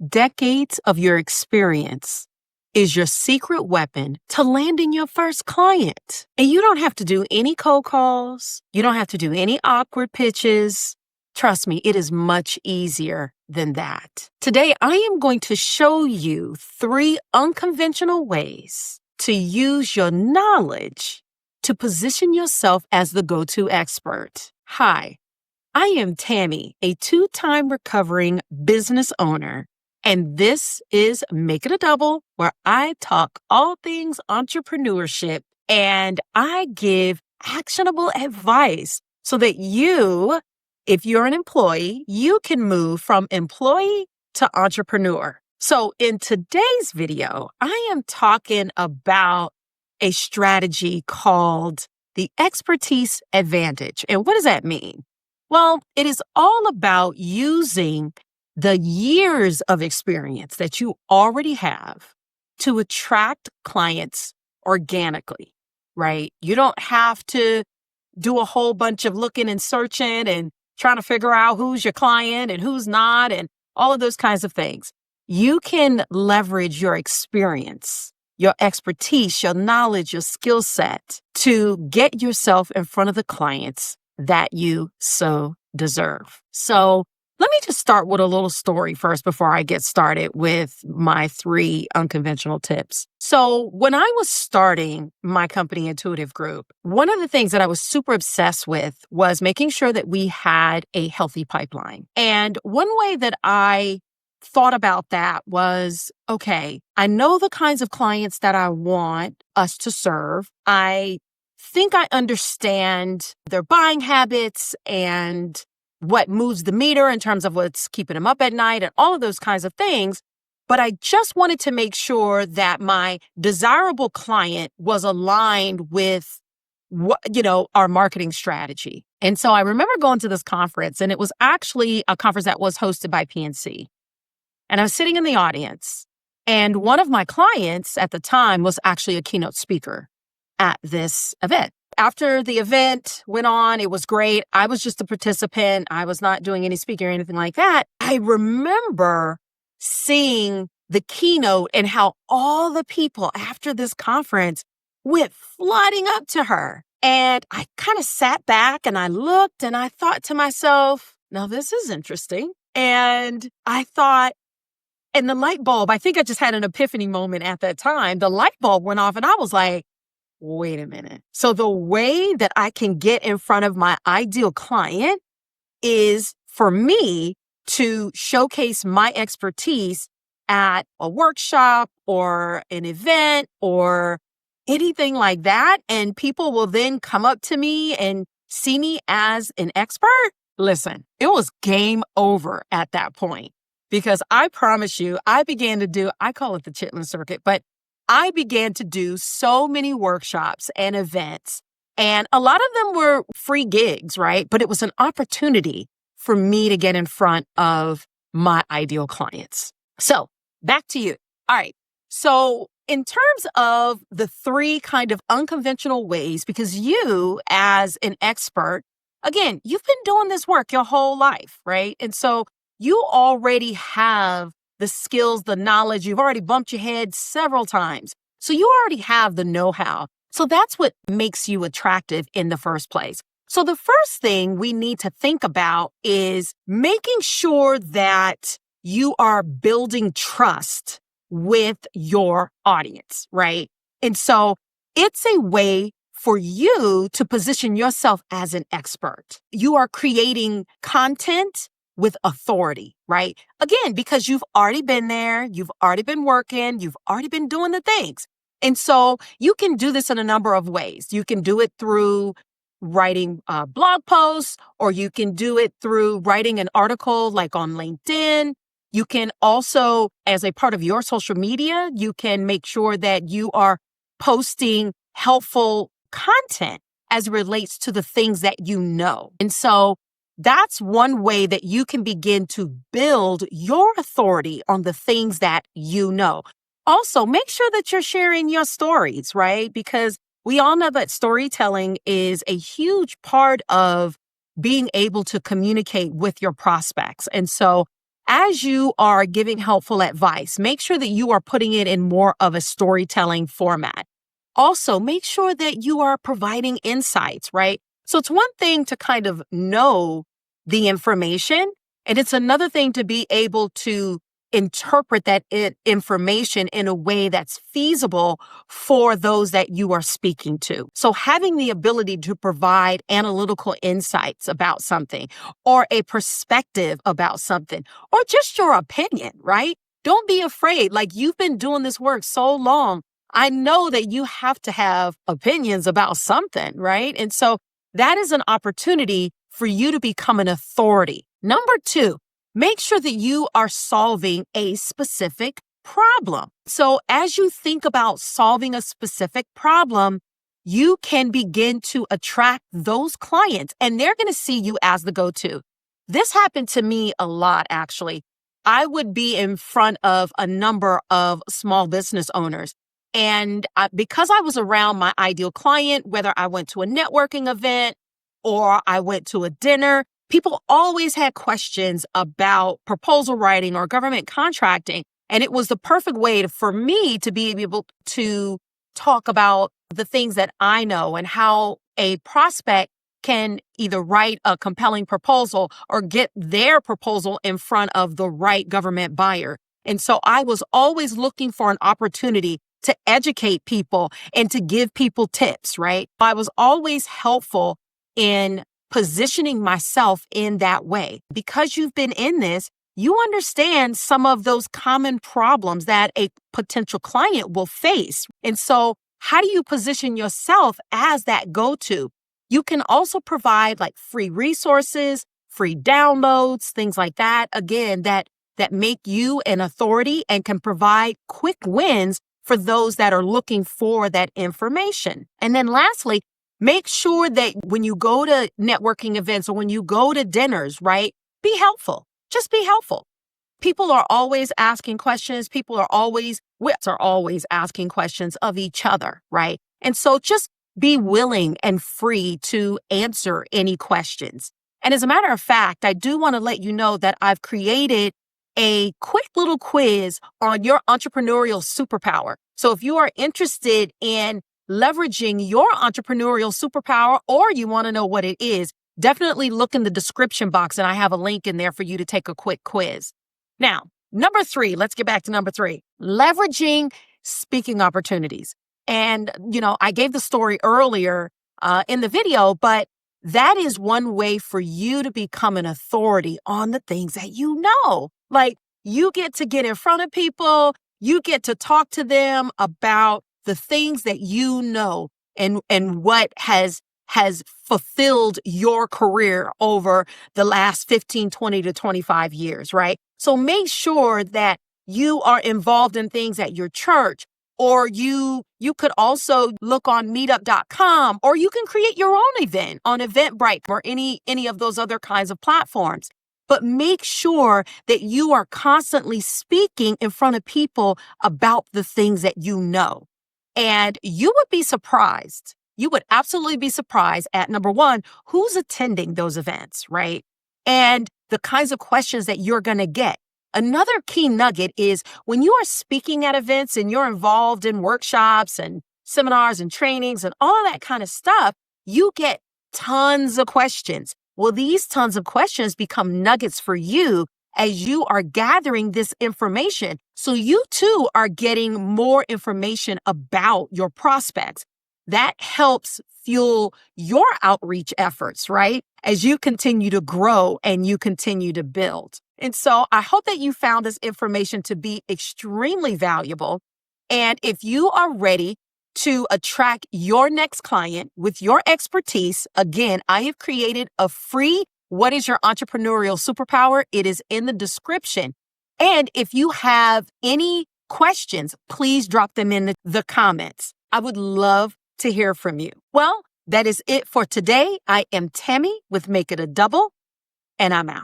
Decades of your experience is your secret weapon to landing your first client. And you don't have to do any cold calls. You don't have to do any awkward pitches. Trust me, it is much easier than that. Today, I am going to show you 3 unconventional ways to use your knowledge to position yourself as the go-to expert. Hi, I am Tammy, a 2-time recovering business owner, and this is Make It a Double, where I talk all things entrepreneurship and I give actionable advice so that you, if you're an employee, you can move from employee to entrepreneur. So in today's video, I am talking about a strategy called the expertise advantage. And what does that mean? Well, it is all about using the years of experience that you already have to attract clients organically, right? You don't have to do a whole bunch of looking and searching and trying to figure out who's your client and who's not and all of those kinds of things. You can leverage your experience, your expertise, your knowledge, your skill set to get yourself in front of the clients that you so deserve. So let me just start with a little story first before I get started with my 3 unconventional tips. So when I was starting my company, Intuitive Group, one of the things that I was super obsessed with was making sure that we had a healthy pipeline. And one way that I thought about that was, okay, I know the kinds of clients that I want us to serve. I think I understand their buying habits and what moves the meter in terms of what's keeping them up at night and all of those kinds of things. But I just wanted to make sure that my desirable client was aligned with our marketing strategy. And so I remember going to this conference, and it was actually a conference that was hosted by PNC. And I was sitting in the audience, and one of my clients at the time was actually a keynote speaker at this event. After the event went on, it was great. I was just a participant. I was not doing any speaking or anything like that. I remember seeing the keynote and how all the people after this conference went flooding up to her. And I kind of sat back and I looked and I thought to myself, now this is interesting. And I thought, and the light bulb, I think I just had an epiphany moment at that time. The light bulb went off and I was like, wait a minute. So the way that I can get in front of my ideal client is for me to showcase my expertise at a workshop or an event or anything like that. And people will then come up to me and see me as an expert. Listen, it was game over at that point because I promise you, I call it the Chitlin Circuit, but I began to do so many workshops and events, and a lot of them were free gigs, right? But it was an opportunity for me to get in front of my ideal clients. So back to you. All right. So in terms of the 3 kind of unconventional ways, because you as an expert, again, you've been doing this work your whole life, right? And so you already have the skills, the knowledge. You've already bumped your head several times. So you already have the know-how. So that's what makes you attractive in the first place. So the first thing we need to think about is making sure that you are building trust with your audience, right? And so it's a way for you to position yourself as an expert. You are creating content with authority, right? Again, because you've already been there, you've already been working, you've already been doing the things. And so you can do this in a number of ways. You can do it through writing blog posts, or you can do it through writing an article like on LinkedIn. You can also, as a part of your social media, you can make sure that you are posting helpful content as it relates to the things that you know. And so that's one way that you can begin to build your authority on the things that you know. Also, make sure that you're sharing your stories, right? Because we all know that storytelling is a huge part of being able to communicate with your prospects. And so as you are giving helpful advice, make sure that you are putting it in more of a storytelling format. Also, make sure that you are providing insights, right? So it's one thing to kind of know the information, and it's another thing to be able to interpret that information in a way that's feasible for those that you are speaking to. So having the ability to provide analytical insights about something or a perspective about something or just your opinion, right? Don't be afraid. Like, you've been doing this work so long. I know that you have to have opinions about something, right? And so that is an opportunity for you to become an authority. Number two, make sure that you are solving a specific problem. So as you think about solving a specific problem, you can begin to attract those clients and they're going to see you as the go-to. This happened to me a lot, actually. I would be in front of a number of small business owners. And because I was around my ideal client, whether I went to a networking event or I went to a dinner, people always had questions about proposal writing or government contracting. And it was the perfect way for me to be able to talk about the things that I know and how a prospect can either write a compelling proposal or get their proposal in front of the right government buyer. And so I was always looking for an opportunity to educate people and to give people tips, right? I was always helpful in positioning myself in that way. Because you've been in this, you understand some of those common problems that a potential client will face. And so how do you position yourself as that go-to? You can also provide like free resources, free downloads, things like that. Again, that make you an authority and can provide quick wins for those that are looking for that information. And then lastly, make sure that when you go to networking events or when you go to dinners, right, be helpful. Just be helpful. People are always asking questions. We're always asking questions of each other, right? And so just be willing and free to answer any questions. And as a matter of fact, I do want to let you know that I've created a quick little quiz on your entrepreneurial superpower. So if you are interested in leveraging your entrepreneurial superpower or you want to know what it is, definitely look in the description box and I have a link in there for you to take a quick quiz. Now, number three, let's get back to number three, leveraging speaking opportunities. And, I gave the story earlier in the video, but that is one way for you to become an authority on the things that you know. Like, you get in front of people, you get to talk to them about the things that you know and what has fulfilled your career over the last 15, 20 to 25 years, right? So make sure that you are involved in things at your church, or you could also look on meetup.com, or you can create your own event on Eventbrite or any of those other kinds of platforms. But make sure that you are constantly speaking in front of people about the things that you know. And you would be surprised. You would absolutely be surprised at, number one, who's attending those events, right? And the kinds of questions that you're going to get. Another key nugget is when you are speaking at events and you're involved in workshops and seminars and trainings and all of that kind of stuff, you get tons of questions. Well, these tons of questions become nuggets for you as you are gathering this information. So you too are getting more information about your prospects. That helps fuel your outreach efforts, right? As you continue to grow and you continue to build. And so I hope that you found this information to be extremely valuable. And if you are ready to attract your next client with your expertise, again, I have created a free What is Your Entrepreneurial Superpower? It is in the description. And if you have any questions, please drop them in the comments. I would love to hear from you. Well, that is it for today. I am Tammy with Make It a Double, and I'm out.